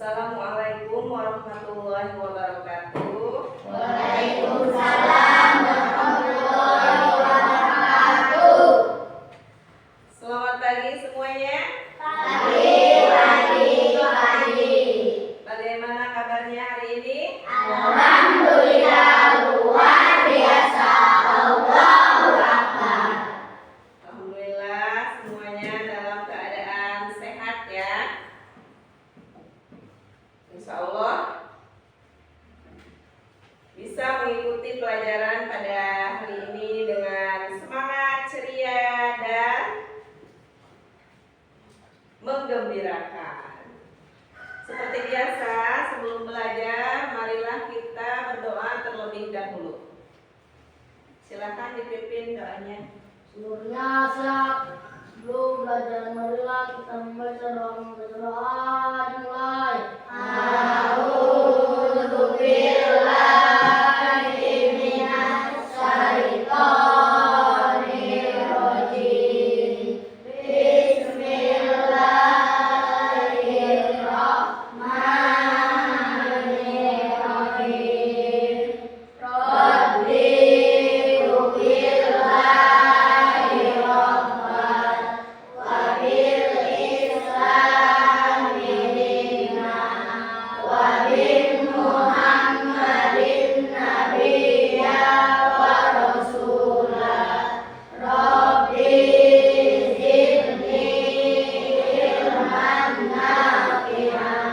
Assalamualaikum warahmatullahi wabarakatuh. Waalaikumsalam warahmatullahi wabarakatuh. Selamat pagi semuanya. Pagi. Bagaimana kabarnya hari ini? Alhamdulillah luar biasa. Allahu Akbar. Alhamdulillah semuanya dalam keadaan sehat ya. Insya Allah bisa mengikuti pelajaran pada hari ini dengan semangat, ceria, dan menggembirakan. Seperti biasa, sebelum belajar, marilah kita berdoa terlebih dahulu. Silakan dipimpin doanya. Seluruhnya sebelum belajar marilah kita membaca doa dimulai. A'udzu billahi minas syaitonir rajim. Bismillahirrahmanirrahim. Raditu billahi rabban wa bil islami dinan wa bi Muhammadin nabiyyan wa rasulan. Rabbi zidni ilman nafi'an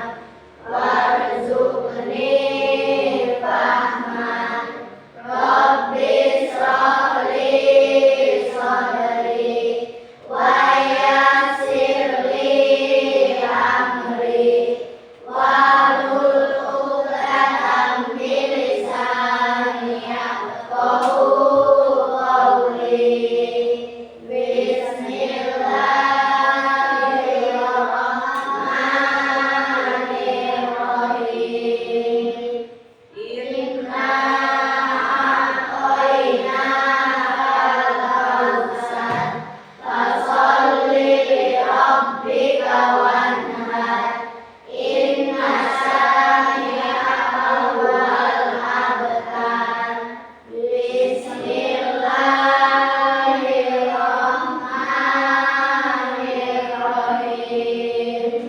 warzuqni fahman. Rabbi shrah li sadri wa yassir li amri wahlul 'uqdatam min lisani yafqahu qawli. Bismillahirrahmanirrahim. Inna a'tainakal kautsar fasholli lirabbika wanhar. Inna syani'aka huwal abtar. Bismillahirrahmanirrahim.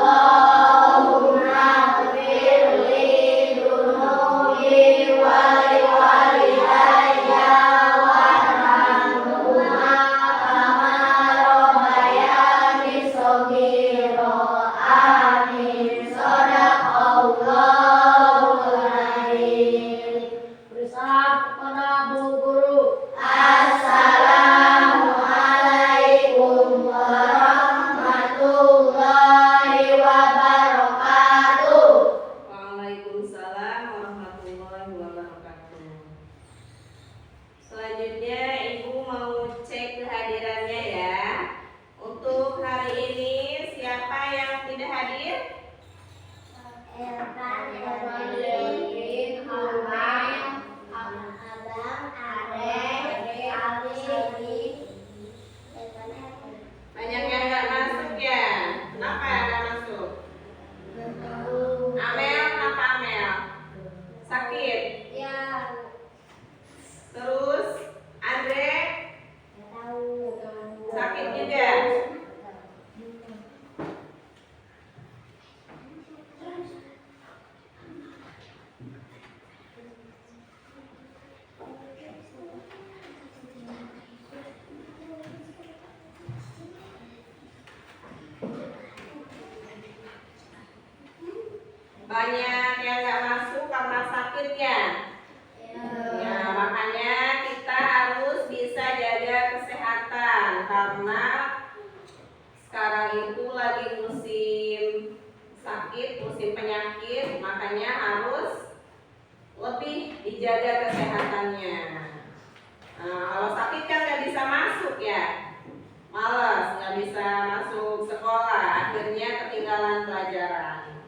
Allahumma ighfir li dhunubi wa li walidayya warhamhuma kama rabbayani shaghira. Amin. Shadaqallahul adzim. Bersama kepada Bu Guru. Assalamualaikum warahmatullahi wabarakatuh. Waalaikumsalam warahmatullahi wabarakatuh. Selanjutnya Ibu mau cek kehadirannya ya. Untuk hari ini siapa yang tidak hadir? Banyak yang nggak masuk ya. Kenapa nggak masuk? Amel, kenapa Amel? Sakit. Terus Andre sakit juga. Banyak yang nggak masuk karena sakit ya. sakit, musim penyakit, makanya harus lebih dijaga kesehatannya. Nah, kalau sakit kan nggak bisa masuk ya, malas, nggak bisa masuk sekolah, akhirnya ketinggalan pelajaran.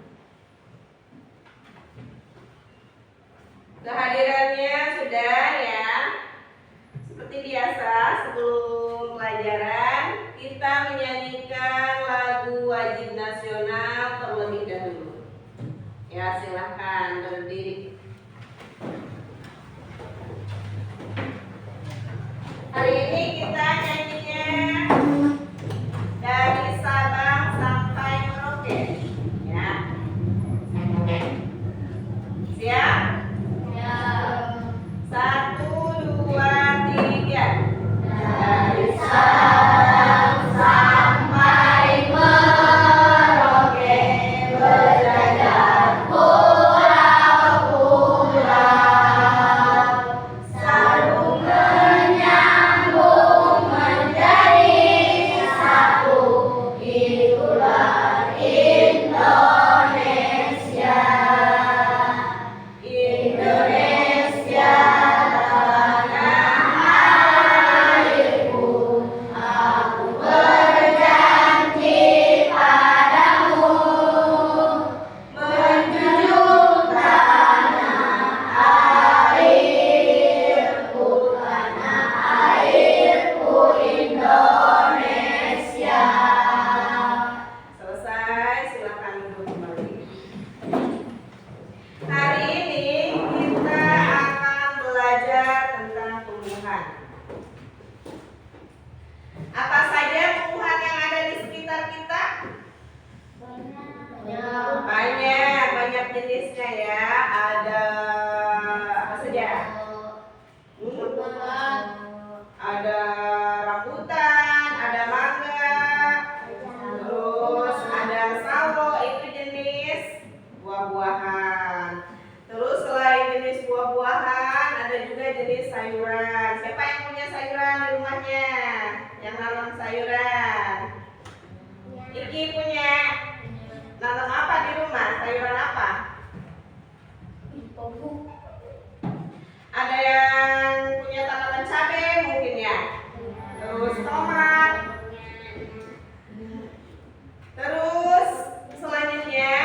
Kehadirannya sudah ya. Seperti biasa, sebelum pelajaran kita menyanyikan lagu wajib nasional terlebih dahulu. Ya, silahkan berdiri. Hari ini kita nyanyinya dari Sabang sampai Merauke. Ya. Siap? Ya. 1, 2, 3. Dari Sabang sampai Merauke, berjajar pulau-pulau, sarung menyambung menjadi satu, itulah Indonesia. Indonesia tanah airku, aku berjanji padamu menjunjung tanah airku Indonesia. Selesai, silakan duduk kembali. Hari ini kita akan belajar tentang tumbuhan. Apa saja tumbuhan yang ada di sekitar kita? Banyak jenisnya ya. Ada apa saja? Ada rambutan, ada mangga, terus ada sawo, itu jenis buah-buahan. Terus selain jenis buah-buahan, ada juga jenis sayuran. Siapa yang punya sayuran di rumahnya? Yang nanam sayuran? Iki punya. Nanam apa di rumah? Sayuran apa? Ada yang punya tanaman cabai mungkin ya. Terus tomat. Terus selanjutnya,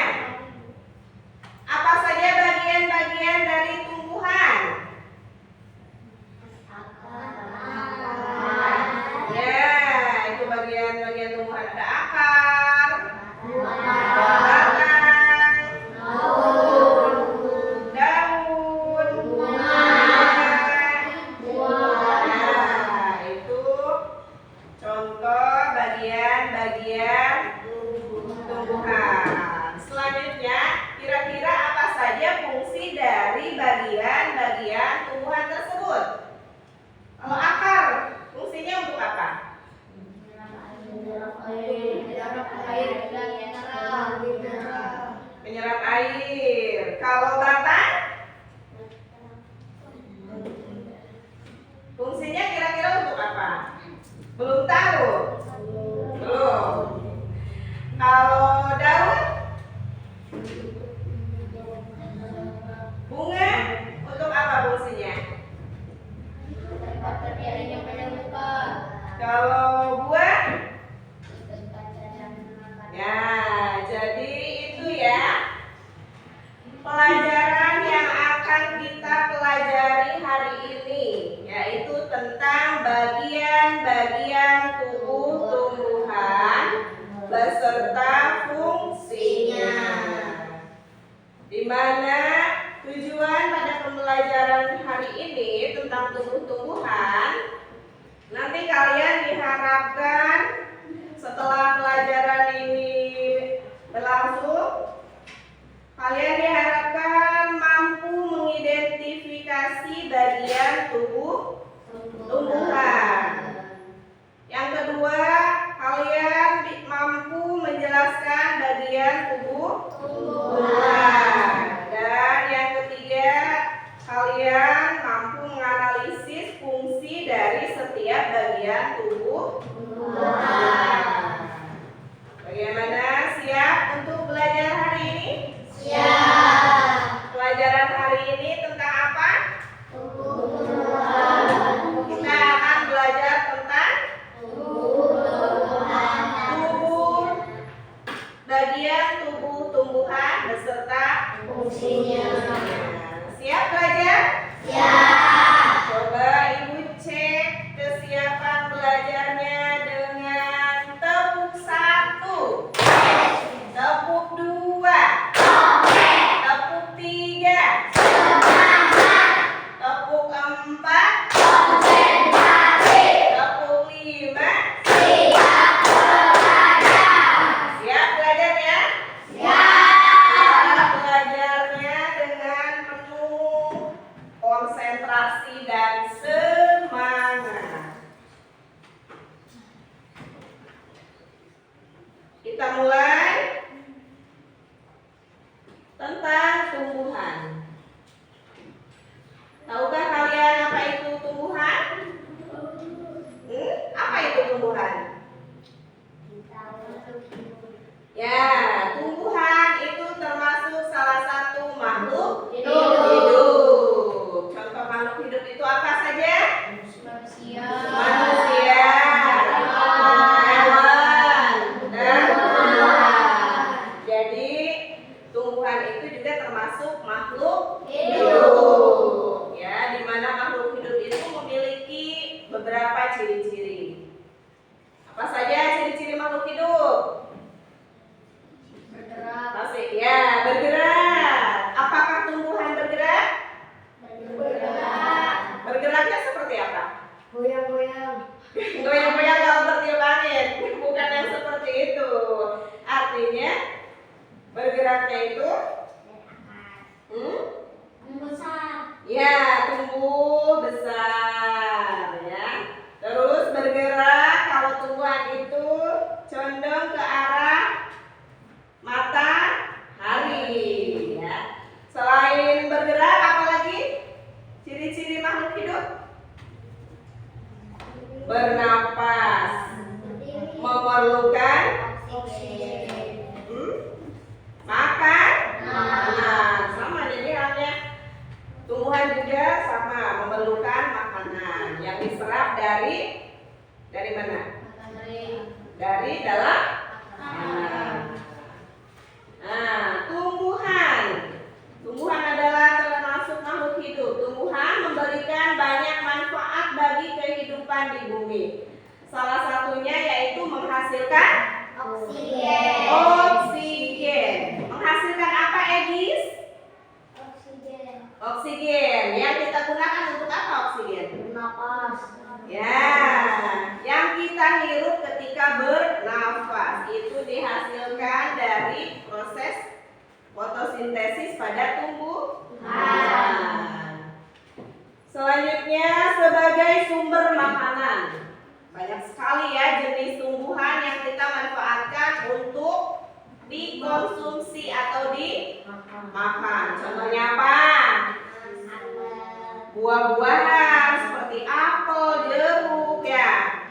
apa saja bagian-bagian dari tumbuhan? Ya, itu bagian-bagian tumbuhan. Ada akar, batang, daun, nah, itu contoh bagian-bagian tumbuhan. Selanjutnya, kira-kira apa saja fungsi dari bagian-bagian tumbuhan tersebut? Kalau akar, fungsinya untuk apa? Menyerap air. Kalau batang, fungsinya kira-kira untuk apa? Belum tahu? Belum. Kalau daun, bunga, untuk apa fungsinya? Kalau buah, ya, jadi itu ya pelajaran yang akan kita pelajari hari ini, yaitu tentang bagian-bagian tubuh tumbuhan beserta fungsinya. Di mana tujuan pada pembelajaran hari ini tentang tumbuh-tumbuhan, nanti kalian diharapkan setelah pelajaran ini berlangsung, kalian diharapkan mampu mengidentifikasi bagian tubuh tumbuhan. Yang kedua, kalian mampu menjelaskan bagian tubuh tumbuhan. Dan yang ketiga, kalian mampu menganalisis fungsi dari setiap bagian tubuh tumbuhan. Bagaimana? Siap untuk belajar? belajar hari ini? Siap. Pelajaran hari ini tentang apa? Tumbuhan. Kita akan belajar tentang Tumbuhan. tubuh, bagian tubuh tumbuhan beserta Fungsinya. Siap belajar? Siap. Coba Ibu cek kesiapan belajarnya dengan tepuk 1, tepuk 2, tepuk 3, tepuk 4, Konsentrasi. tepuk 5. Siap belajar. Siap belajar ya? Siap. Siap belajarnya dengan penuh konsentrasi dan semangat. Kita mulai tentang tumbuhan. Tahukah kalian apa itu tumbuhan? Apa itu tumbuhan? Ya, tumbuhan itu termasuk salah satu makhluk Hidup. hidup. Contoh makhluk hidup itu apa saja? Manusia, hewan, dan tumbuhan. Jadi tumbuhan itu juga termasuk makhluk hidup. Ya, di mana makhluk hidup itu memiliki beberapa ciri-ciri. Apa saja ciri-ciri makhluk hidup? Pasti ya, bergerak. Apakah tumbuhan bergerak? Bergeraknya seperti apa? Goyang-goyang. Goyang-goyang kalau bertiup angin, bukan yang seperti itu. Artinya bergeraknya itu ya tumbuh besar ya. Terus bergerak kalau tumbuhan itu condong ke arah matahari ya. Selain bergerak apalagi ciri-ciri makhluk hidup? Bernapas, memerlukan makan. Nah, sama jadi halnya tumbuhan juga sama memerlukan makanan yang diserap dari mana? Dari dalam tanah. Nah, tumbuhan adalah termasuk makhluk hidup. Tumbuhan memberikan banyak manfaat bagi kehidupan di bumi. Salah satunya yaitu menghasilkan oksigen. Menghasilkan apa, Egis? Oksigen. Yang kita gunakan untuk apa oksigen? Ya, yang kita hirup ketika bernafas itu dihasilkan dari proses fotosintesis pada tumbuhan. Selanjutnya sebagai sumber makanan. Banyak sekali ya jenis tumbuhan yang kita manfaatkan untuk dikonsumsi atau dimakan. Contohnya apa? Buah-buahan seperti apel, jeruk ya.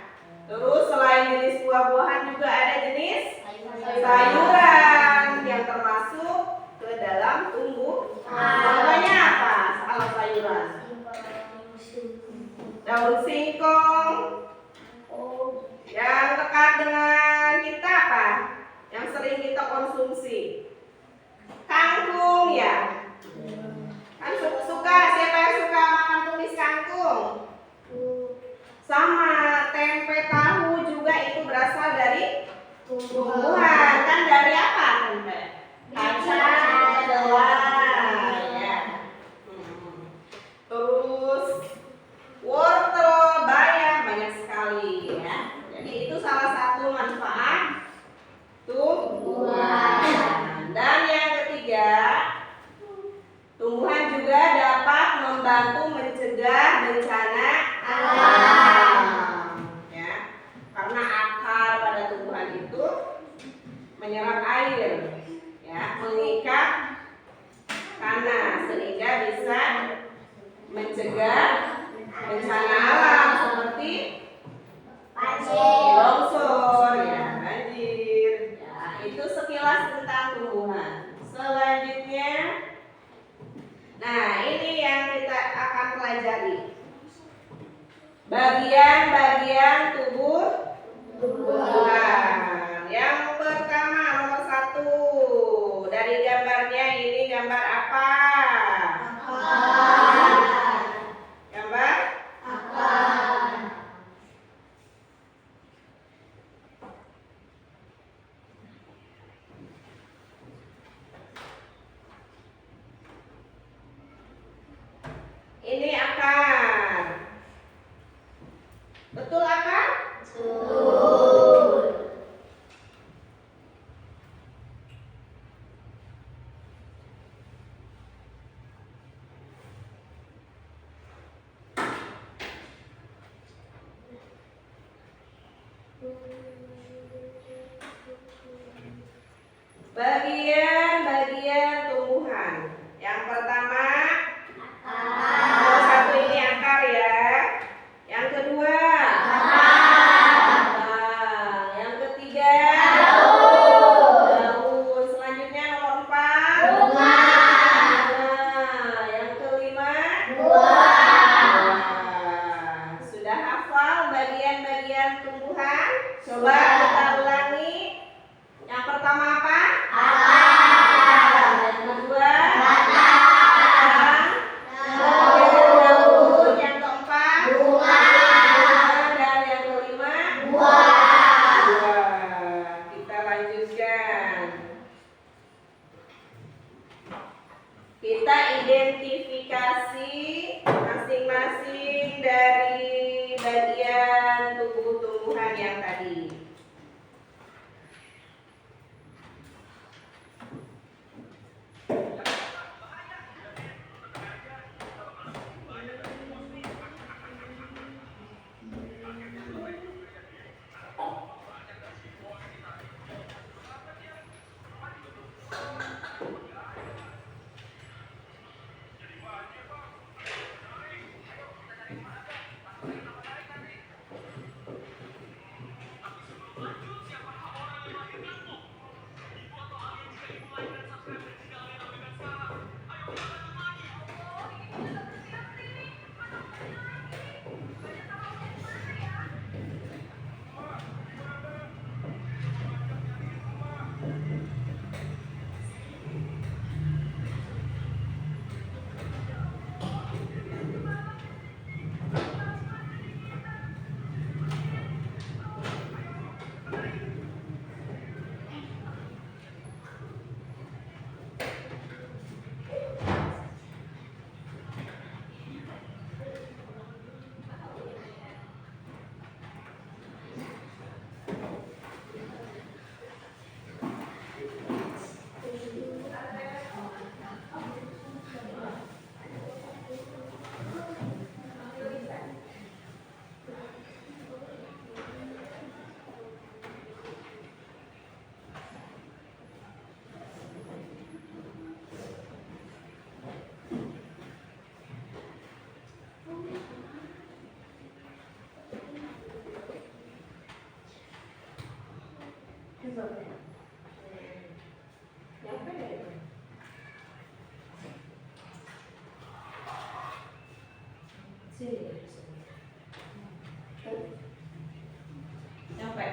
Terus selain jenis buah-buahan juga ada jenis sayuran yang termasuk ke dalam tumbuhan. Contohnya apa? Salah sayuran. Daun singkong. Yang dekat dengan kita apa? Yang sering kita konsumsi. Kangkung ya. Kan suka, siapa yang suka makan tumis kangkung? Sama tempe tahu juga itu berasal dari tumbuhan. Kan dari apa tempe? Kacang, kedelai ya. Terus wortel, bayam banyak sekali ya. Jadi itu salah satu manfaat tumbuhan. Dan yang ketiga, tumbuhan juga dapat membantu mencegah bencana alam. Ya, karena akar pada tumbuhan itu menyerap air, ya, mengikat tanah sehingga bisa mencegah bencana alam seperti longsor, ya, banjir. Ya, itu sekilas tentang tumbuhan. pelajari. Bagian-bagian tubuh Tuhan. Yang pertama, nomor 1. Dari gambarnya ini gambar apa? Gambar? Ini akar. Betul akar? Bagian-bagian tumbuhan. Yang pertama, nomor 1 ini akar ya. Yang kedua, yang ketiga, daun. Selanjutnya nomor 4, yang kelima, sudah hafal bagian-bagian tumbuhan? Coba kita ulangi. Yang pertama apa? Yang kedua, daun. Yang keempat, dan yang kelima, buah. Kita lanjutkan. Kita identifikasi masing-masing dari bagian tubuh tumbuhan yang tadi. Nyampe.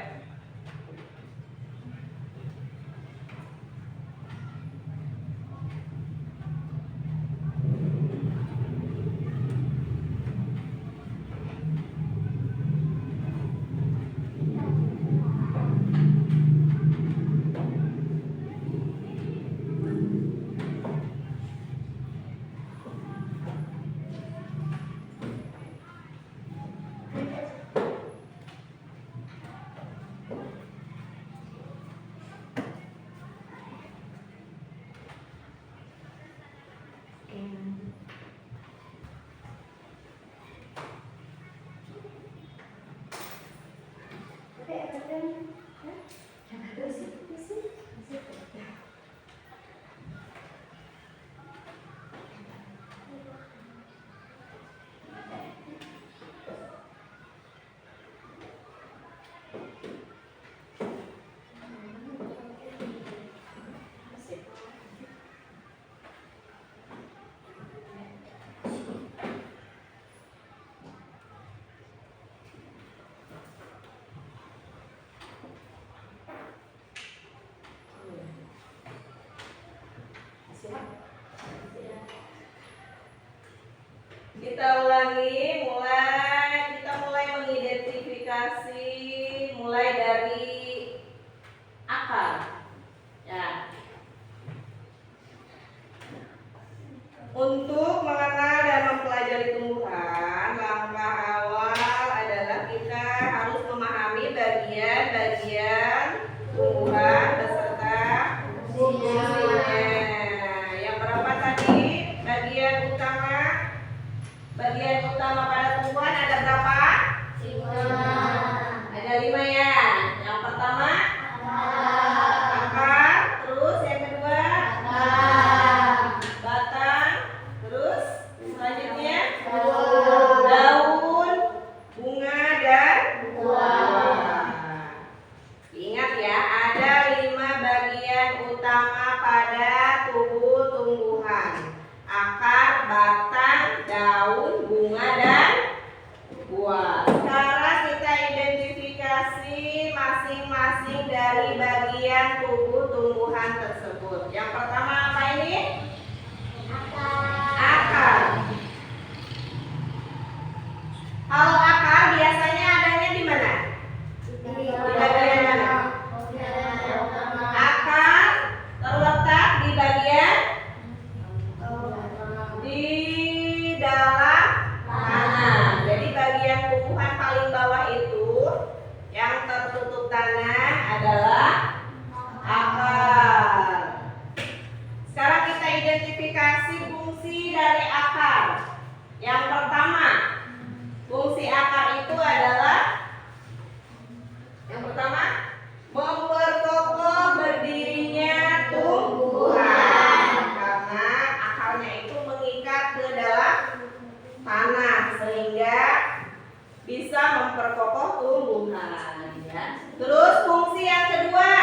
Kita ulangi, kita mulai mengidentifikasi mulai dari akar. Ya. Untuk mengenal dan mempelajari tumbuhan, langkah awal adalah kita harus memahami bagian-bagian tumbuhan beserta fungsinya. Yang berapa tadi? Bagian utama pada tumbuhan ada berapa? 5. Ada 5 ya. Yang pertama akar, terus yang kedua batang, terus selanjutnya daun, bunga dan buah. Ingat ya, ada 5 bagian utama pada tubuh tumbuhan: akar, batang, daun, bunga dan buah. Sekarang kita identifikasi masing-masing dari bagian tubuh tumbuhan tersebut. Yang pertama apa ini? Akar. Kalau akar biasanya adanya di mana? Di bagian mana? Akar terletak di bagian di dalam tanah. Jadi bagian tumbuhan paling bawah itu yang tertutup tanah adalah akar. Sekarang kita identifikasi fungsi dari akar. Yang pertama, fungsi akar itu adalah yang pertama memperkokoh berdirinya tumbuhan, karena akarnya itu mengikat ke dalam tanah sehingga bisa memperkokoh tumbuhan ya. Terus fungsi yang kedua,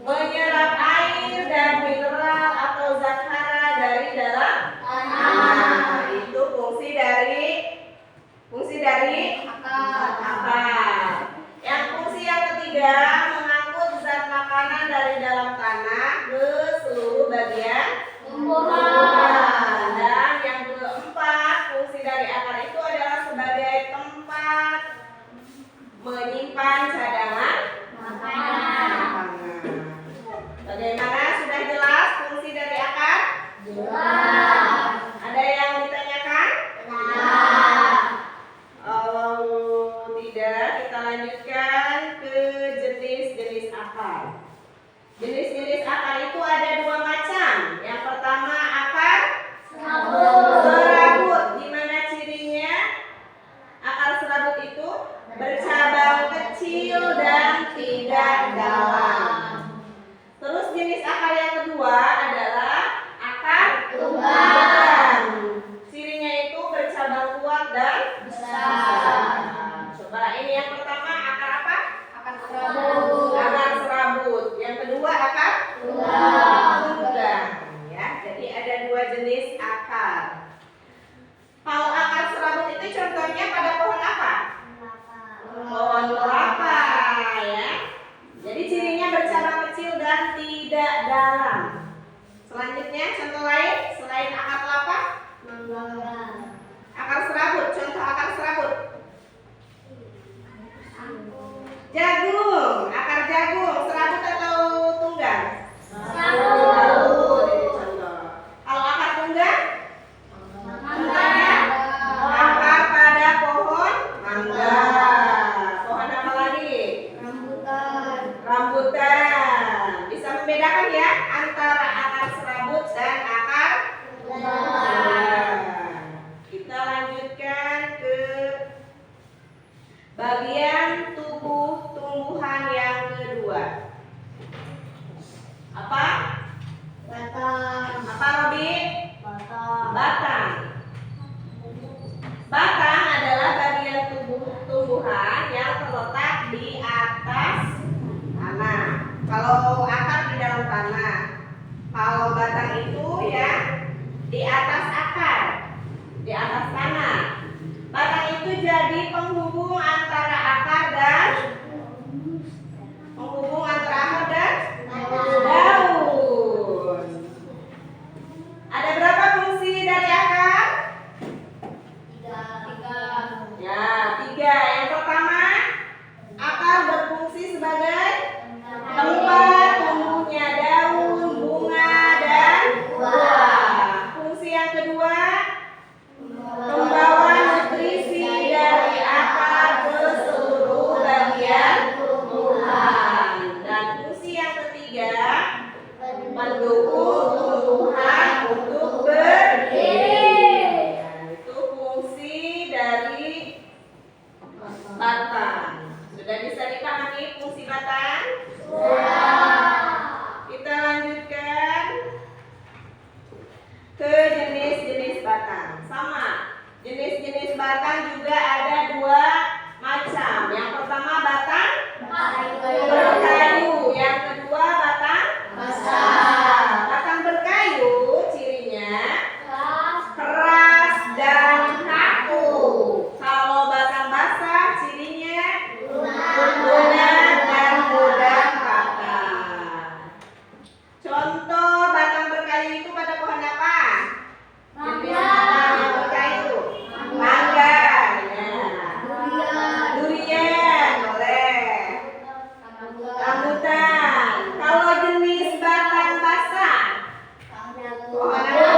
menyerap air dan mineral atau zat hara dari dalam tanah. Itu fungsi dari akar. Yang fungsi yang ketiga, mengangkut zat makanan dari dalam tanah ke seluruh bagian tumbuhan. Dan yang keempat, fungsi dari akar itu adalah sebagai tempat menyimpan cadangan makanan. Bagaimana? Sudah jelas fungsi dari akar? Jelas. Ada yang ditanyakan? Kalau tidak, kita lanjutkan ke jenis-jenis akar. Jenis-jenis akar itu ada 2 macam. Yang pertama akar serabut. Di mana cirinya? Akar serabut itu bercabang kecil dan tidak dalam. Terus jenis akar yang kedua adalah akar tunggang. Cirinya itu bercabang kuat dan besar. Coba ini yang pertama akar apa? Akar serabut. Akar serabut. Yang kedua akar tunggang. Ya, jadi ada 2 jenis akar. Kalau akar serabut itu contohnya pada pohon apa? Pohon kelapa ya. Jadi cirinya bercabang kecil dan tidak dalam. Selanjutnya contoh lain selain akar kelapa? Akar serabut. Contoh akar serabut. batang juga ada dua macam. Yang pertama batang berkayu, yang kedua batang basah. Batang berkayu cirinya keras dan kaku. Kalau batang basah cirinya lunak dan mudah patah. Contoh batang berkayu itu pada pohon apa? Jenis batang yang berkayu. Mangga, ya. Durian, boleh. Rambutan. Kalau jenis batang basah, pohon apa?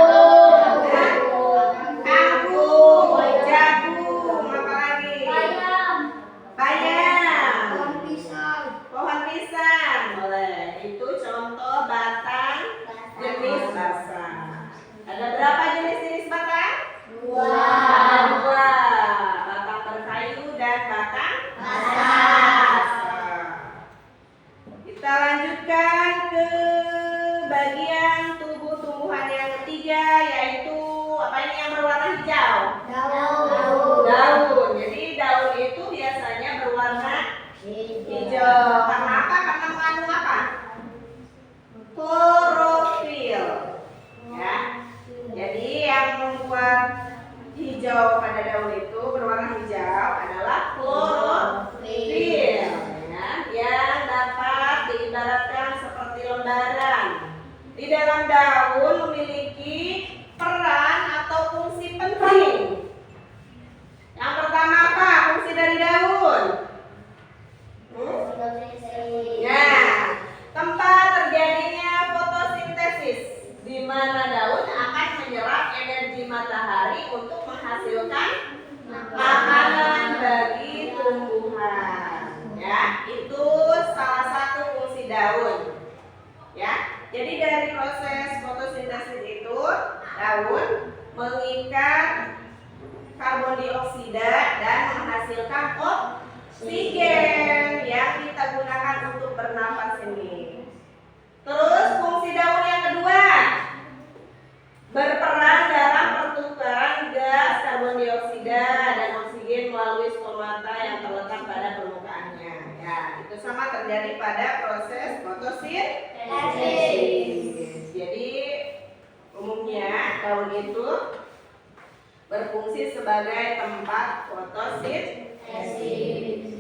Kangkung, jagung, apa lagi? Bayam. Pohon pisang, boleh. Itu contoh batang jenis basah. Ada berapa jenis batang? Ada dua. Batang berkayu dan batang basah. Kita lanjutkan ke bagian tubuh tumbuhan yang ketiga, yaitu apa ini yang berwarna hijau? Daun. Jadi daun itu biasanya berwarna hijau. Karena apa? Karena mengandung apa? Klorofil. Ya. Jadi yang membuat hijau pada daun itu berwarna hijau adalah klorofil, ya, yang dapat diibaratkan seperti lembaran. Di dalam daun memiliki peran atau fungsi penting. Yang pertama apa? Fungsi dari daun. Nah, tempat terjadinya fotosintesis, di mana daun akan menyerap energi matahari untuk menghasilkan makanan bagi tumbuhan. Ya, itu salah satu fungsi daun. Ya, jadi dari proses fotosintesis itu daun mengikat karbon dioksida dan menghasilkan oksigen yang kita gunakan untuk bernafas ini. Terus fungsi daun yang kedua, berperan dalam pertukaran gas karbon dioksida dan oksigen melalui stomata yang terletak pada permukaannya. Ya, itu sama terjadi pada proses fotosintesis. Jadi umumnya daun itu berfungsi sebagai tempat fotosintesis.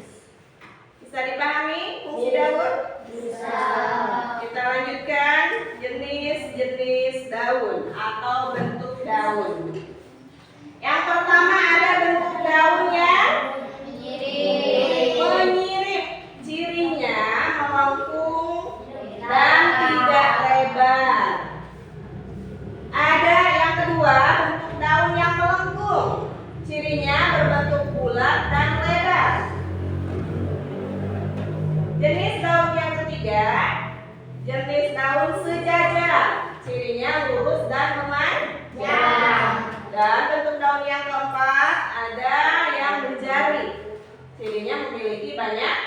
Bisa dipahami fungsi daun? Bisa. Kita lanjutkan jenis-jenis daun atau bentuk daun. Yang pertama ada bentuk daun yang menyirip. Cirinya melengkung dan tidak lebar. Ada yang kedua bentuk daun yang melengkung. Cirinya berbentuk bulat dan lebar. Jenis daun yang ketiga, jenis daun sejajar. Cirinya lurus dan memanjang. Dan bentuk daun yang keempat ada yang berjari. Cirinya memiliki banyak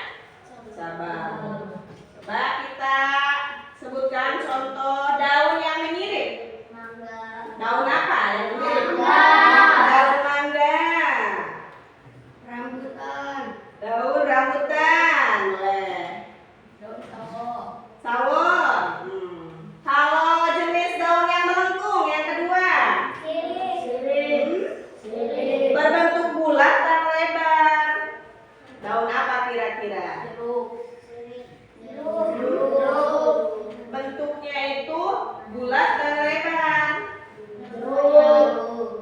cabang. Coba kita sebutkan contoh daun yang menyirip. Daun apa yang menyirip? Daun mangga. Daun rambutan. Sawon. Kalau jenis daun yang melengkung yang kedua, berbentuk bulat dan lebar. Daun apa kira-kira? Bentuknya itu bulat dan lebar.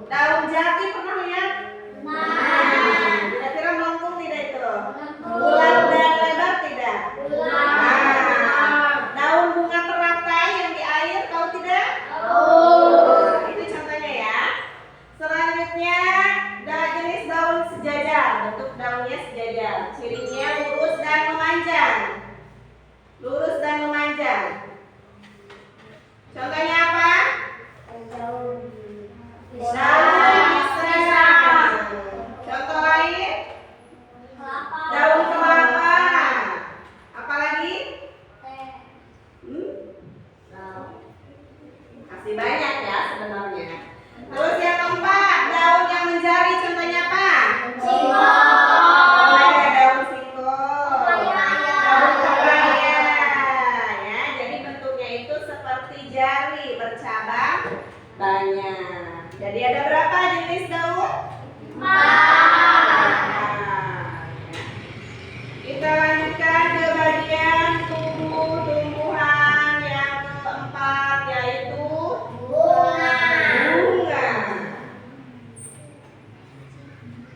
Daun jati pernah lihat? Kira-kira melengkung tidak itu? Bulat dan lebar tidak? Daun bunga teratai yang di air tahu tidak? Itu contohnya ya. Selanjutnya ada jenis daun sejajar. Bentuk daunnya sejajar. Cirinya lurus dan memanjang. Lurus dan memanjang. Contohnya apa? Daun pisang. Contoh lain? Daun kelapa. Apa lagi? Masih banyak ya sebenarnya. Terus yang keempat, daun yang menjari, contohnya apa?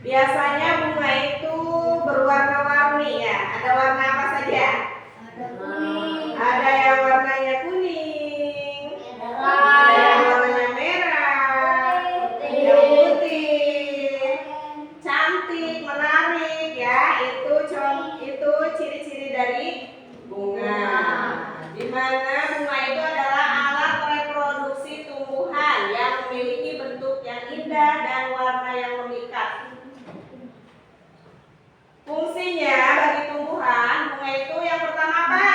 Biasanya bunga itu berwarna-warni ya. Ada warna apa saja? Ada kuning, Ada yang warnanya kuning, ada merah, yang warnanya merah, yang putih, cantik, menarik ya. Itu ciri-ciri dari bunga. Di mana bunga itu adalah alat reproduksi tumbuhan yang memiliki bentuk yang indah dan warna yang memikat. Fungsinya bagi tumbuhan, bunga itu yang pertama apa?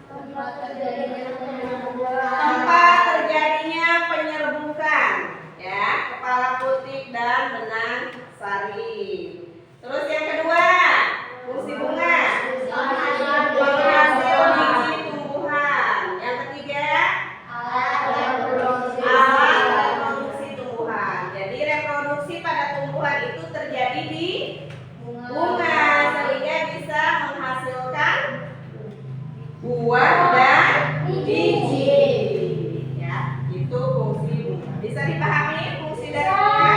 tempat terjadinya penyerbukan, Tempat terjadinya penyerbukan, ya, kepala putih dan benang sari. Terus yang kedua, fungsi bunga penghasil biji tumbuhan. Yang ketiga, alat reproduksi, alat reproduksi tumbuhan. Jadi reproduksi pada tumbuhan itu terjadi di bunga sehingga bisa menghasilkan buah dan biji. Ya, itu fungsi bunga. Bisa dipahami fungsi dari bunga?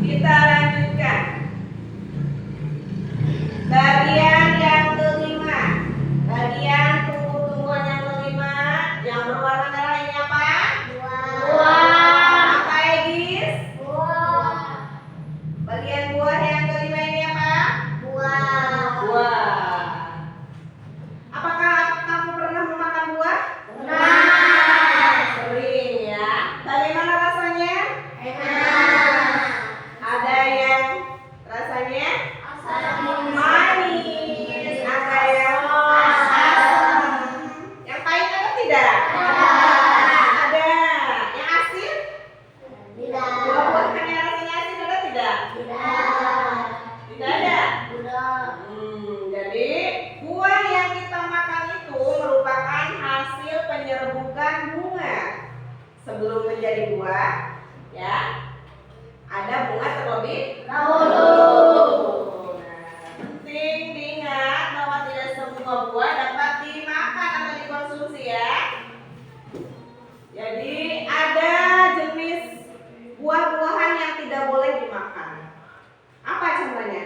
Kita lanjutkan. Bagian yang kelima. Bagian tumbuh-tumbuhan yang kelima yang berwarna merah ini apa? buah, Apa Egis? buah, Bagian buah yang kelima ini apa? buah, Buah. Apakah kamu pernah memakan buah? benar, Sering ya. Bagaimana rasanya? enak, Ada yang rasanya asam, manis, ada yang asam. Yang pahit ada tidak? Ada. Yang asin? tidak, Buah-buahan yang rasanya asin ada tidak? Tidak ada. Jadi buah yang kita makan itu merupakan hasil penyerbukan bunga. Sebelum menjadi buah, ya, ada bunga terlebih dahulu. Nah, penting diingat bahwa tidak semua buah dapat dimakan atau dikonsumsi ya. Jadi ada jenis buah-buahan yang tidak boleh dimakan. Apa contohnya?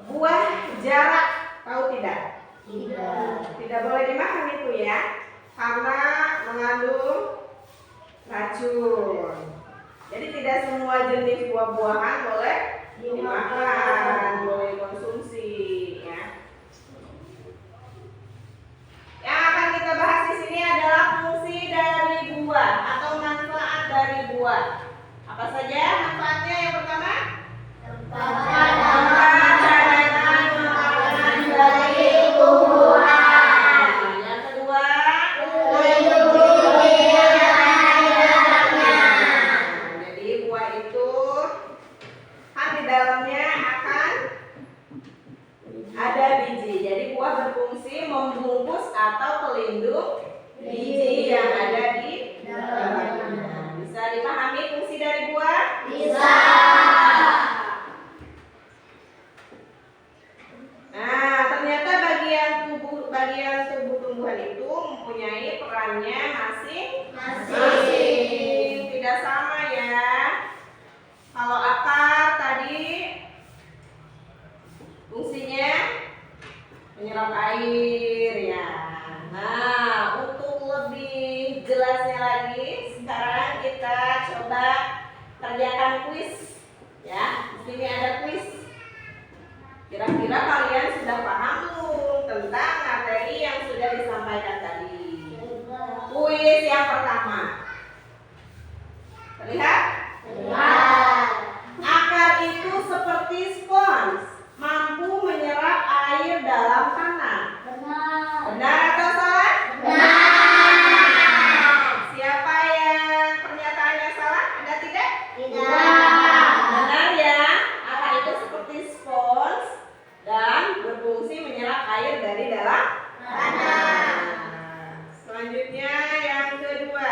Buah jarak, tahu tidak? Tidak boleh dimakan itu ya, karena mengandung racun. Jadi tidak semua jenis buah-buahan boleh dimakan, boleh konsumsi ya. Yang akan kita bahas di sini adalah fungsi dari buah atau manfaat dari buah. Apa saja manfaatnya? Yang pertama, tempat cadangan makanan dari tumbuhan. Yang kedua, jadi buah itu kan di dalamnya akan ada biji. Jadi buah berfungsi membungkus atau pelindung biji yang ada di dalamnya. Bisa dipahami fungsi dari buah? Bisa. Nah, ternyata bagian tubuh tumbuhan itu mempunyai perannya masing-masing. Tidak sama ya. Kalau akar tadi fungsinya menyerap air ya. Nah, untuk lebih jelasnya lagi, sekarang kita coba kerjakan kuis ya. Di sini ada kuis. Kira-kira kalian sudah paham belum tentang materi yang sudah disampaikan tadi? Kuis yang pertama. Terlihat? Akar itu seperti spons, mampu menyerap air dalam tanah. Benar atau salah? Siapa yang pernyataannya salah? Ada tidak? Benar ya. Akar itu seperti spons dan berfungsi menyerap air dari dalam tanah. Selanjutnya yang kedua.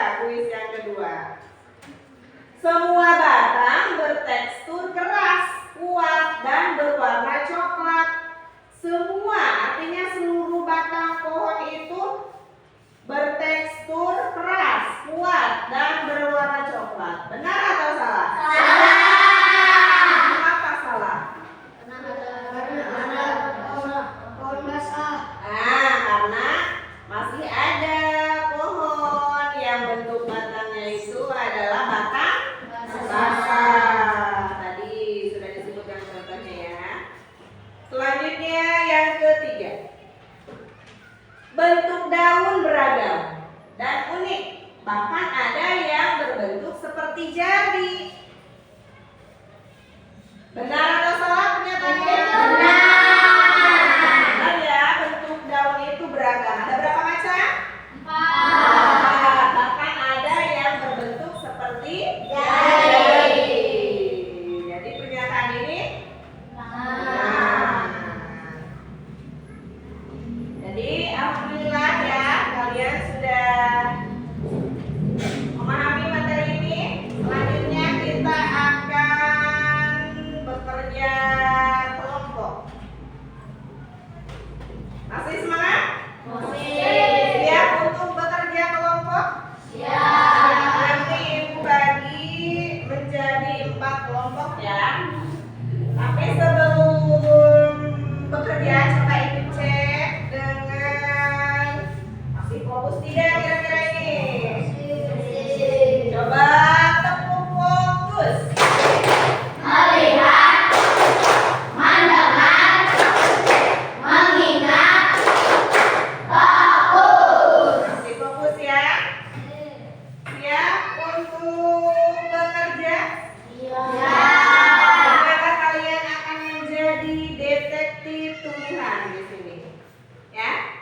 Bentuk daun beragam dan unik. Bahkan ada yang berbentuk seperti jari. Benar atau salah pernyataannya? Benar ya, bentuk daun itu beragam. Ada berapa macam? 4. Bahkan ada yang berbentuk seperti jari. Jadi pernyataan ini benar. Jadi alhamdulillah ya, kalian sudah memahami materi ini. Selanjutnya kita akan bekerja kelompok. Masih semangat? Siap untuk bekerja kelompok? Nanti Ibu bagi menjadi 4 kelompok ya. Tapi sebelum bekerja, coba Ibu cek dengan masih fokus tidak kira-kira ini. Coba tepuk fokus. Melihat, mendengar, mengingat, fokus. Masih fokus ya. Siap untuk bekerja? Bagaimana kalian akan menjadi detektif tumbuhan di sini? Ya.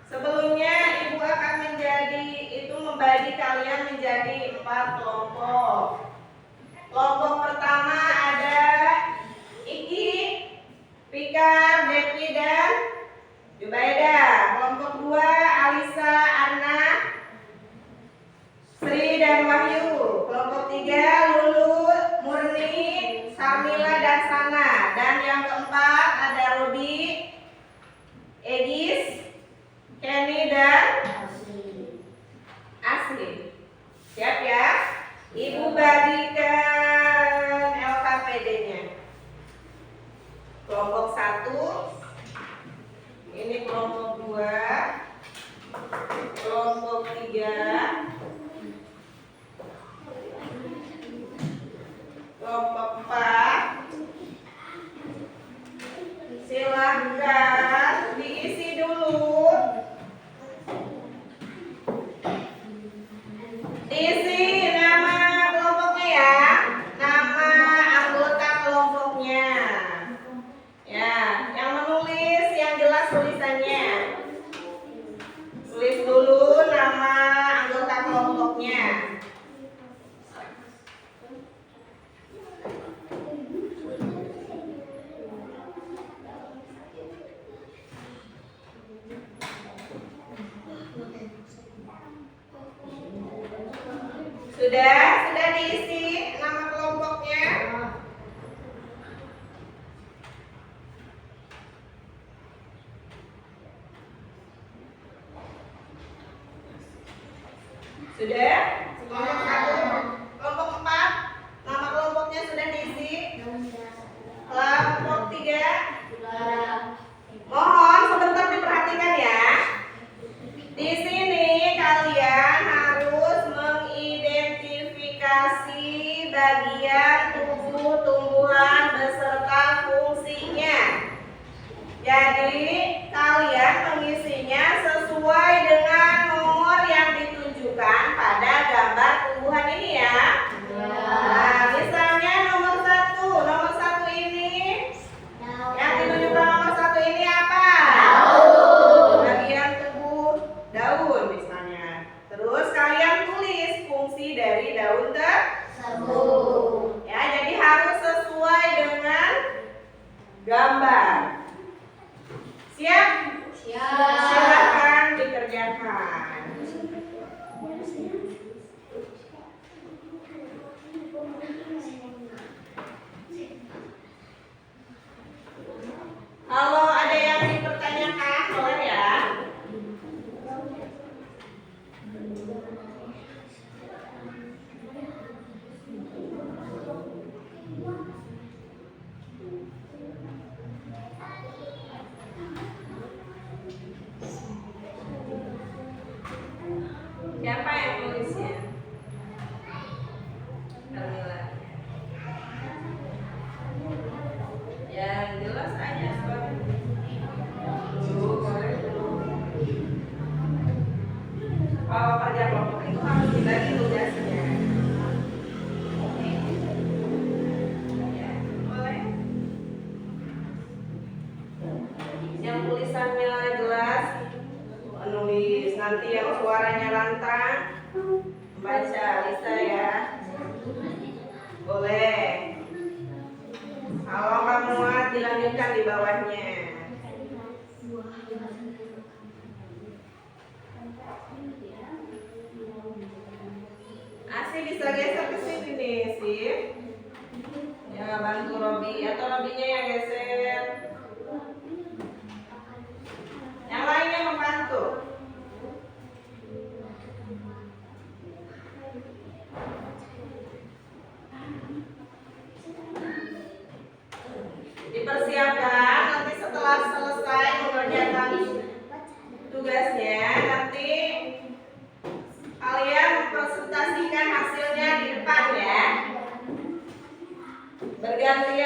Sebelumnya Ibu akan membagi kalian menjadi 4 kelompok. Kelompok pertama ada Iki, Fikar, Devi, dan Jubaida. Kelompok 2 Alisa, Arna, Sri, dan Wahyu. Kelompok 3 Lulu, Murni, Sarmila, dan Sana. Dan yang keempat ada Rudi, Egis, Kenny, dan Asli. Siap ya? Ibu bagikan LKPD-nya. Kelompok 1, ini kelompok 2, kelompok 3, kelompok 4. Silahkan diisi dulu. Isi nama kelompoknya ya, nama anggota kelompoknya. Ya, yang menulis yang jelas tulisannya. Tulis dulu nama anggota kelompoknya. Sudah diisi nama kelompoknya. Sudah? Kelompok 1, kelompok 4, nama kelompoknya sudah diisi. Kelompok 3, mohon sebentar diperhatikan ya. Di sini kalian harus mengidentifikasi bagian tubuh tumbuhan beserta fungsinya. Jadi kalian mengisinya sesuai dengan nomor yang ditunjukkan pada gambar tumbuhan ini ya. Nah, misalnya nomor 1 ini yang ditunjukkan nomor 1 ini apa? Bagian tubuh daun misalnya. Terus kalian tulis fungsi dari daun tersebut. Ya, jadi harus sesuai dengan gambar. Siap? Silakan dikerjakan. Kalau ada yang dipertanyakan, boleh ya. itu harus dibagi tugasnya. Ya, boleh. Yang tulisannya jelas, menulis. Nanti yang suaranya lantang, baca bisa ya. Boleh. Kalau nggak muat dilanjutkan di bawahnya. Asih bisa geser ke sini nih, sip. Ya bantu Robi atau Robinya yang geser. Yang lainnya membantu. Dipersiapkan nanti setelah selesai mengerjakan tugasnya, nanti kalian mempresentasikan hasilnya di depan ya. Bergantian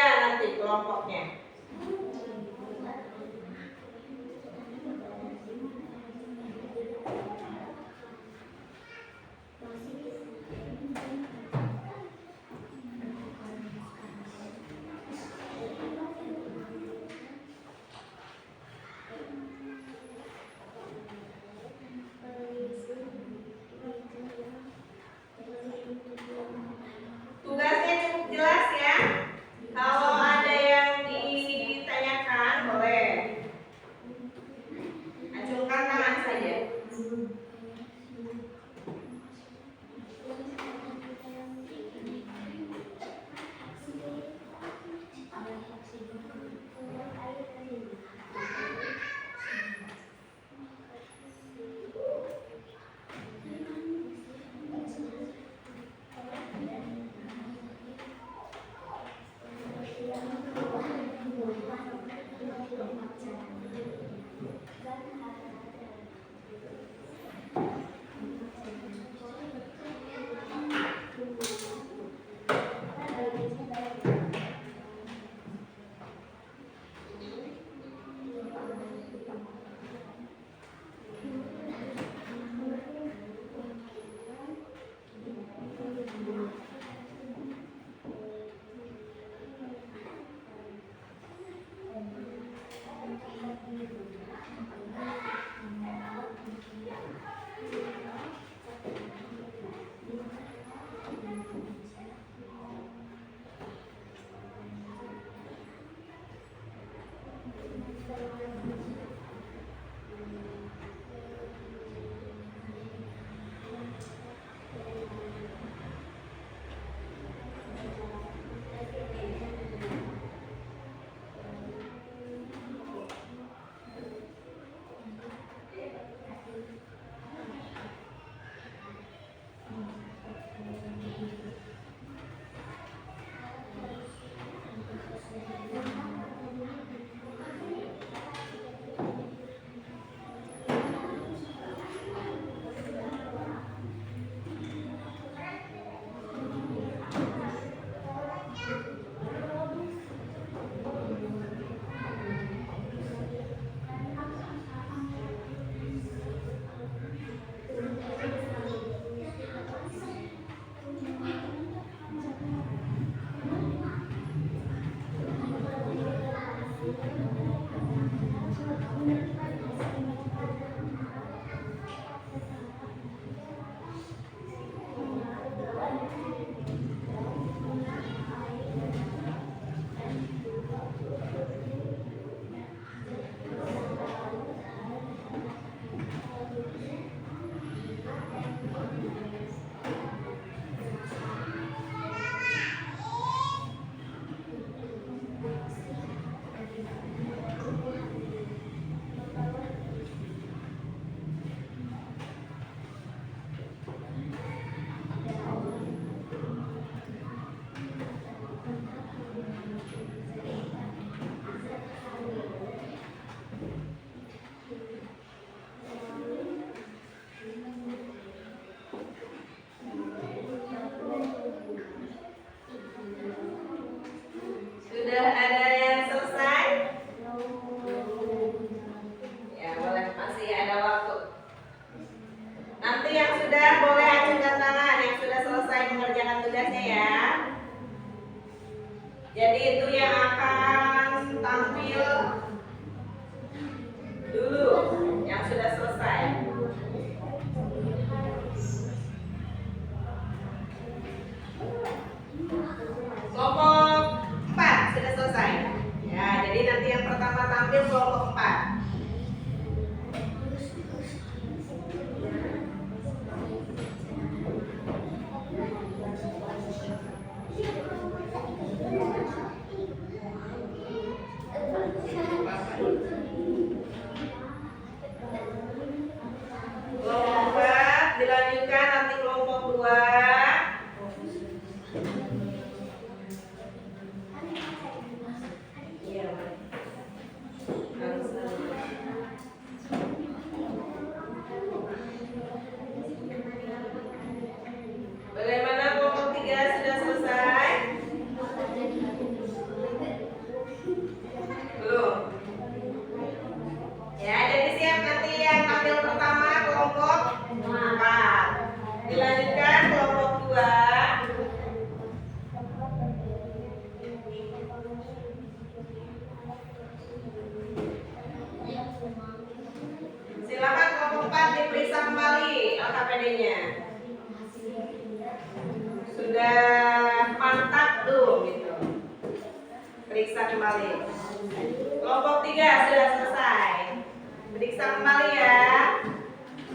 Periksa kembali ya.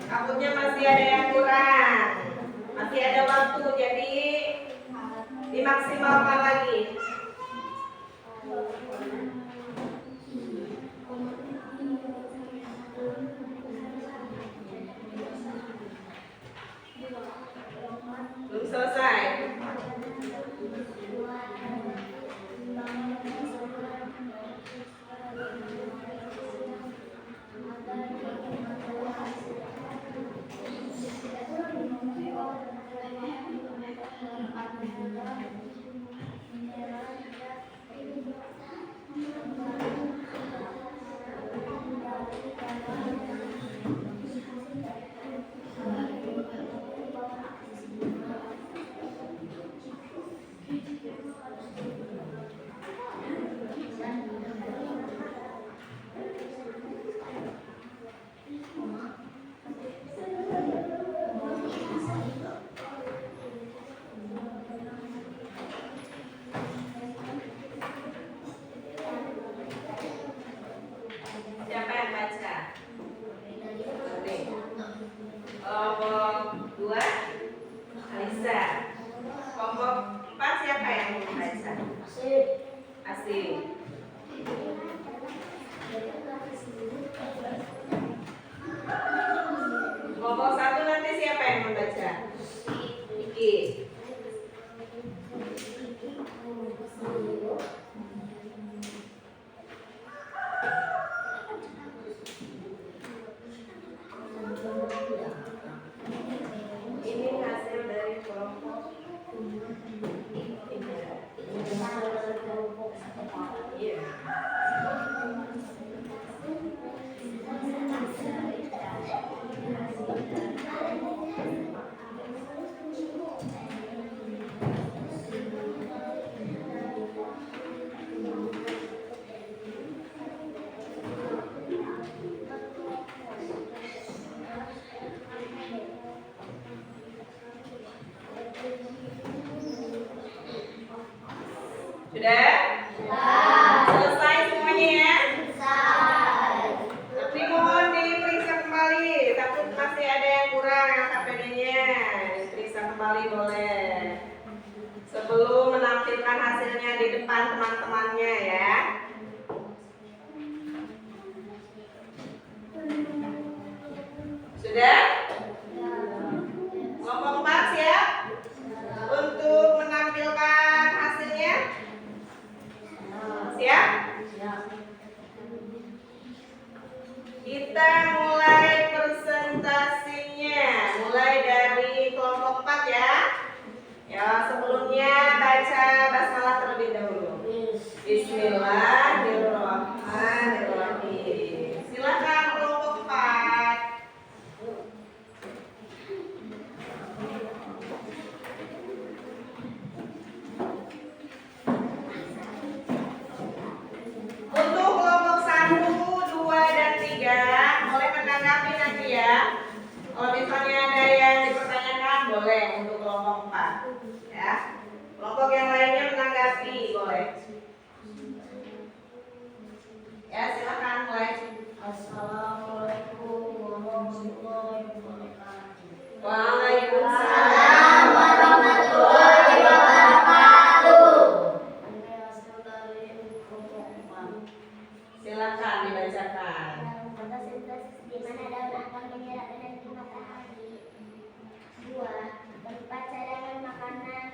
Takutnya masih ada yang kurang. Masih ada waktu, jadi dimaksimalkan lagi. Belum selesai. Siapa yang baca? Oke. Kelompok 2 Alisa. Kelompok 4 siapa yang membaca? Asih. Kelompok 1 nanti siapa yang membaca? Iki. Ini hasil dari kelompok iya. Sudah? Selesai semuanya ya? Tapi mohon diperiksa kembali, takut masih ada yang kurang KPD-nya. Diperiksa kembali boleh. Sebelum menampilkan hasilnya di depan teman-temannya ya. Sudah? Kelompok 4 siap? Untuk menampilkan hasilnya? Siap? Kita mulai presentasinya. Mulai dari kelompok 4 ya. Ya, sebelumnya baca basmalah terlebih dahulu. Bismillahirrahmanirrahim. Silakan kelompok 4. Untuk kelompok 1, 2, dan 3 boleh menanggapi nanti ya. Kalau misalnya ada yang dipertanyakan boleh untuk kelompok 4 ya. Kelompok yang lainnya menanggapi boleh. Ya, silakan mulai. Assalamualaikum warahmatullahi wabarakatuh. Waalaikumsalam. Warahmatullahi wabarakatuh. Silakan dibacakan. Fotosintesis di mana daun akan menyerap energi matahari. 2. Tempat cadangan makanan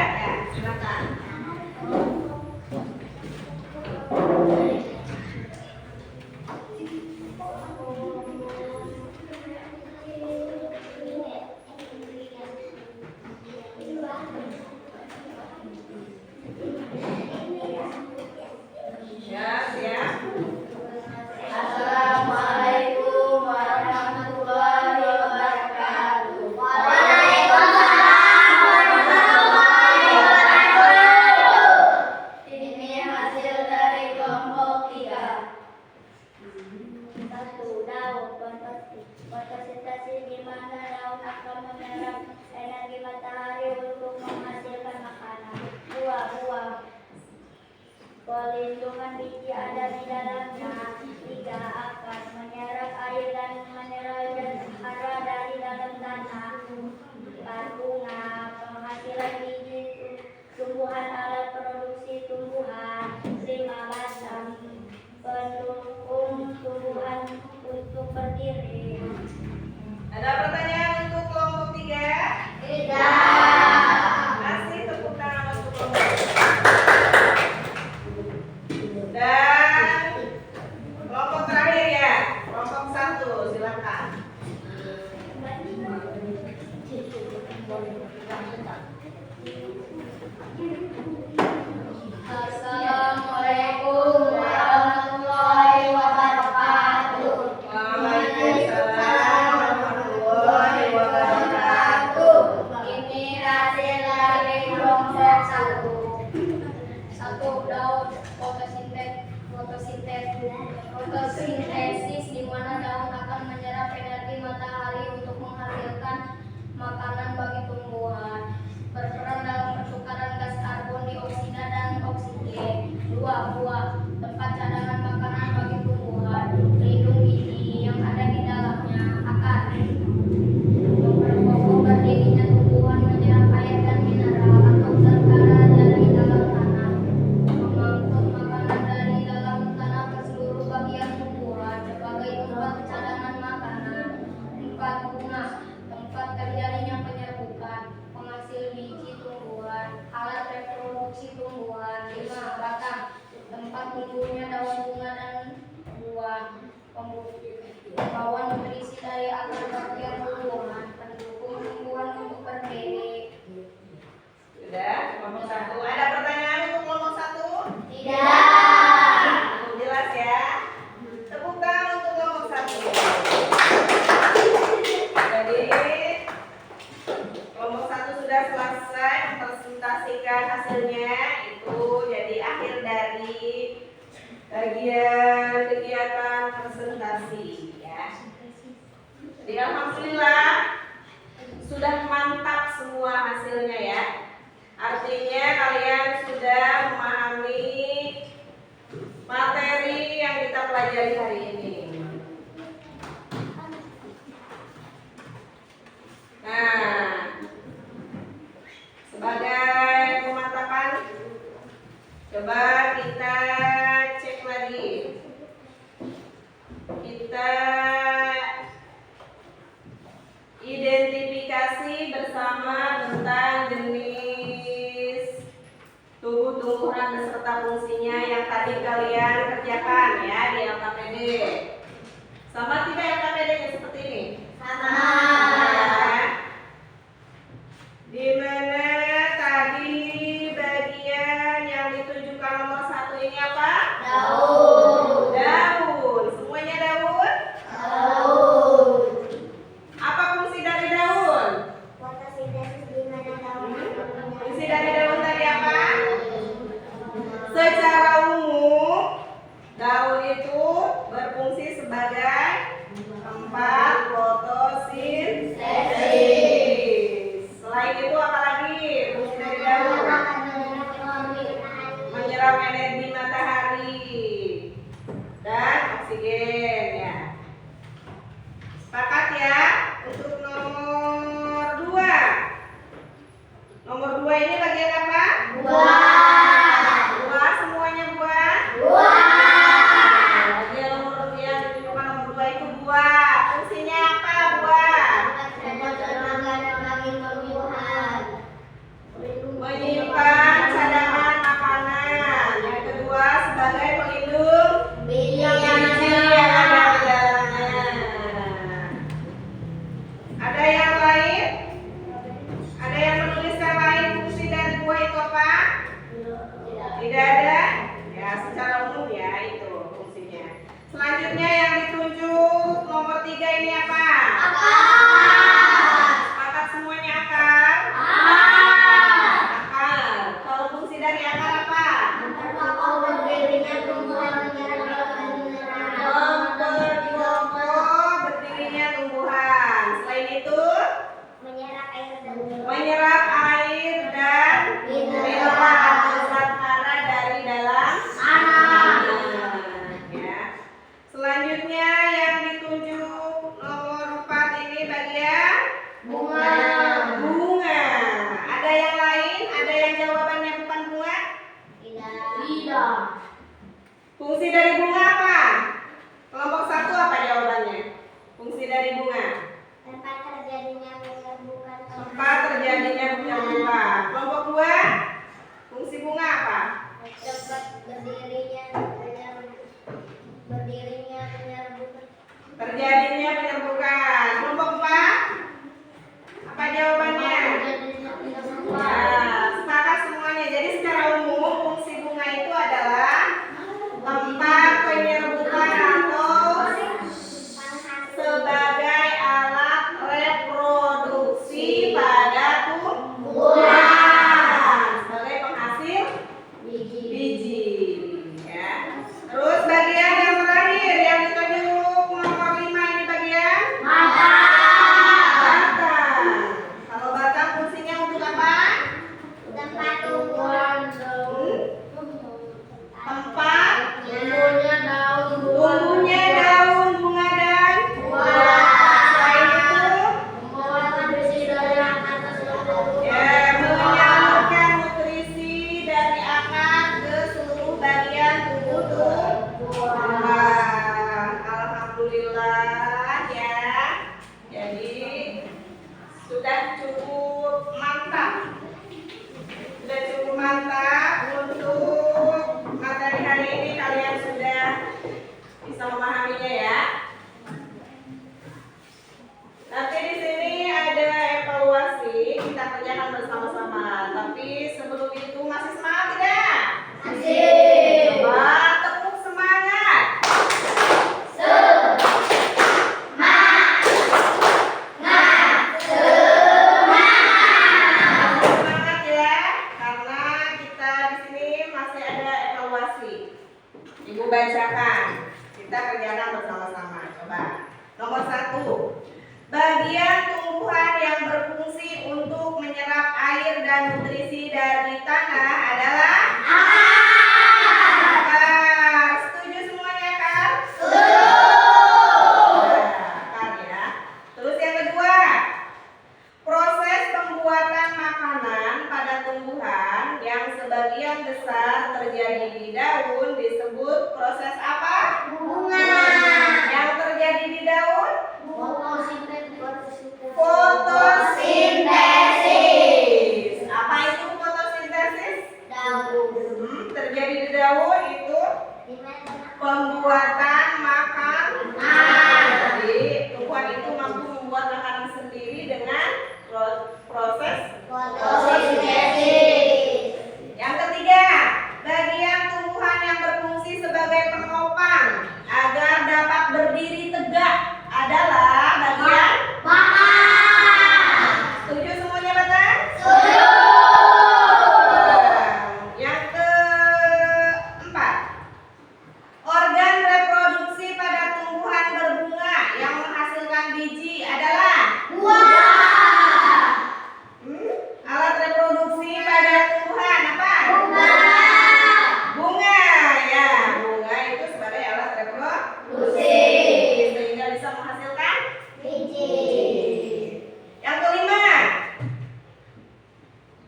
Ya, silakan. Ya, siap. Assalamualaikum warahmatullahi wabarakatuh. Ini hasil dari kelompok 3. 1. Daun fotosintesi di mana daun akan menyerap energi matahari untuk menghasilkan makanan. 2. Buah pelindungan biji ada di dalamnya. 3. Akar menyerap air dan menyerap hara dari dalam tanah. 4. Bunga penghasilan biji tumbuhan alat produksi tumbuhan. 5. Batang pendukung tumbuhan untuk berdiri. Ada pertanyaan untuk kelompok 3? Kasih tepuk tangan untuk kelompok 3. Dan kelompok terakhir ya, kelompok 1, silakan. Assalamualaikum warahmatullahi wabarakatuh. Waalaikumsalam warahmatullahi wabarakatuh. Ini hasil dari kelompok 1. Daun fotosintesis di mana daun akan menyerap energi matahari untuk menghasilkan makanan bagi tumbuhan. Berperan dalam pertukaran gas karbon dioksida dan oksigen. 2. Buah tempat cadangan makanan bagi tumbuhan. Pelindung biji yang ada di dalamnya. Akar memperkokoh berdirinya tumbuhan, menyerap air dan mineral atau zat hara dari dalam tanah. Mengangkut makanan dari dalam tanah ke seluruh bagian tumbuhan sebagai tempat cadangan makanan. 4. Bunga tempat terjadinya penyerbukan, penghasil biji tumbuhan, alat reproduksi tumbuhan. 5. Batang tempat tumbuhnya daun bunga dan buah. Pembawaan nutrisi dari akar bagian tumbuhan, pendukung tumbuhan untuk berdiri. Sudah, kelompok 1. Ada pertanyaan untuk kelompok 1? Tidak. Jelas ya? Tepuk tangan untuk kelompok 1. Jadi kelompok 1 sudah selesai mempresentasikan hasilnya. Itu jadi akhir dari bagian kegiatan presentasi ya. Jadi alhamdulillah sudah mantap semua hasilnya ya. Artinya kalian sudah memahami materi yang kita pelajari hari ini. Nah, sebagai pemantapan, coba kita cek lagi. Kita identifikasi bersama tentang jenis tumbuh-tumbuhan beserta fungsinya yang tadi kalian kerjakan ya di LKPD. Sama tidak LKPD-nya seperti ini? Sama. Di mana tadi bagian yang ditunjukkan nomor 1 ini apa? Daun. Daun. Semuanya daun? Daun. Apa fungsi dari daun? Fotosintesis di mana daun akan menyerap Fungsi dari daun tadi apa? Secara umum, daun itu berfungsi sebagai tempat fotosintesis. Selain itu apa lagi? menyerap air dan mineral atau zat hara dari dalam tanah. Ya. Selanjutnya yang ditunjuk nomor 4 ini bagian bunga. bunga. Ada yang lain? Ada yang jawabannya bukan bunga? Tidak. Fungsi dari bunga apa? Kelompok 1 apa jawabannya? Fungsi dari bunga. Tempat terjadinya penyerbukan. Tempat terjadinya penyerbukan. Kelompok 2, fungsi bunga apa? Tempat berdirinya penyerbukan. Terjadinya penyerbukan. Kelompok 4, apa jawabannya? Ya, sepakat semuanya. Jadi secara umum fungsi bunga itu adalah tempat penyerbukan atau sebagai alat reproduksi pada tumbuhan, sebagai penghasil biji. Ya. Terus bagian yang terakhir yang ditunjuk nomor 5 ini bagian batang. Kalau batang fungsinya untuk apa? Tempat tumbuhan. Tempat Tumbuhnya tumbuhnya daun daun, bunga dan buah. selain itu Membawa nutrisi dari akar ke seluruh ya, menyalurkan nutrisi dari akar ke seluruh bagian tubuh tumbuhan. Alhamdulillah ya. Jadi sudah cukup mantap. Sudah cukup mantap untuk materi hari ini, kalian sudah bisa memahaminya ya. Nanti di sini ada evaluasi, kita kerjakan bersama-sama. Tapi sebelum itu masih semangat tidak? Coba tepuk semangat. Semangat ya, karena kita di sini masih ada evaluasi. Ibu bacakan, kita kerjakan bersama-sama. Coba. Nomor 1, bagian tumbuhan yang berfungsi untuk menyerap air dan nutrisi dari tanah adalah akar. Setuju semuanya kan? Akar ya. Terus yang kedua, proses pembuatan makanan pada tumbuhan yang sebagian besar terjadi di daun disebut proses apa? Yang terjadi di daun? Fotosintesis. Apa itu fotosintesis? Terjadi di daun itu pembuatan makanan. Jadi tumbuhan itu mampu membuat makanan sendiri dengan proses fotosintesis. Yang ketiga, bagian tumbuhan yang berfungsi sebagai penopang agar dapat berdiri tegak adalah bagian setuju semuanya batang? Yang keempat, organ reproduksi pada tumbuhan berbunga yang menghasilkan biji adalah alat reproduksi pada tumbuhan apa? Bunga ya, bunga itu sebagai alat reproduksi sehingga bisa menghasilkan biji. Yang kelima,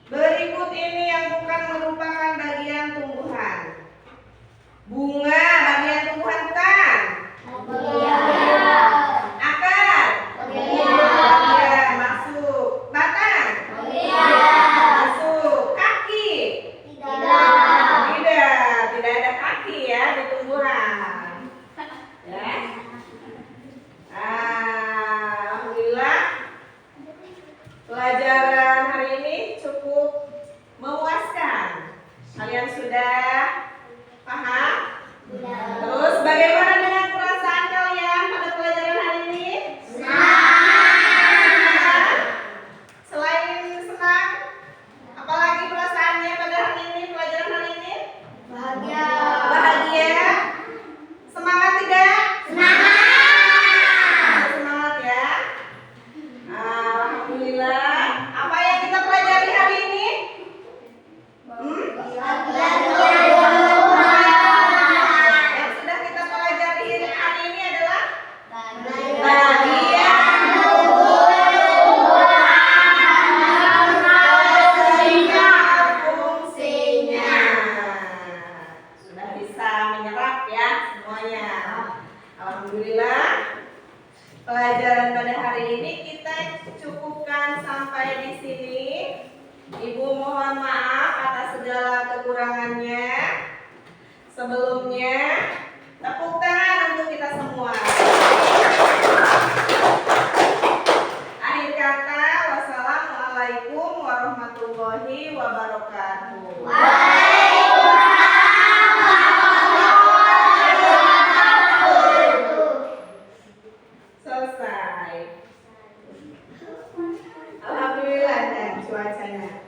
berikut ini yang bukan merupakan bagian tumbuhan. Bunga bagian tumbuhan bukan? Akar? Bagian masuk. Batang? Masuk. Kaki? Tidak ada kaki ya di tumbuhan. Ya. Alhamdulillah pelajaran hari ini cukup memuaskan. Kalian sudah paham? Terus bagaimana dengan perasaan kalian pada pelajaran hari ini? Senang. Selain senang, apalagi perasaannya pada hari ini, pelajaran hari ini? Bahagia. Semangat tidak? Semangat ya. Alhamdulillah. Apa yang kita pelajari Mohon maaf atas segala kekurangannya. Sebelumnya, tepuk tangan untuk kita semua. Akhir kata, wassalamualaikum warahmatullahi wabarakatuh. Selesai. Alhamdulillah dan cuacanya.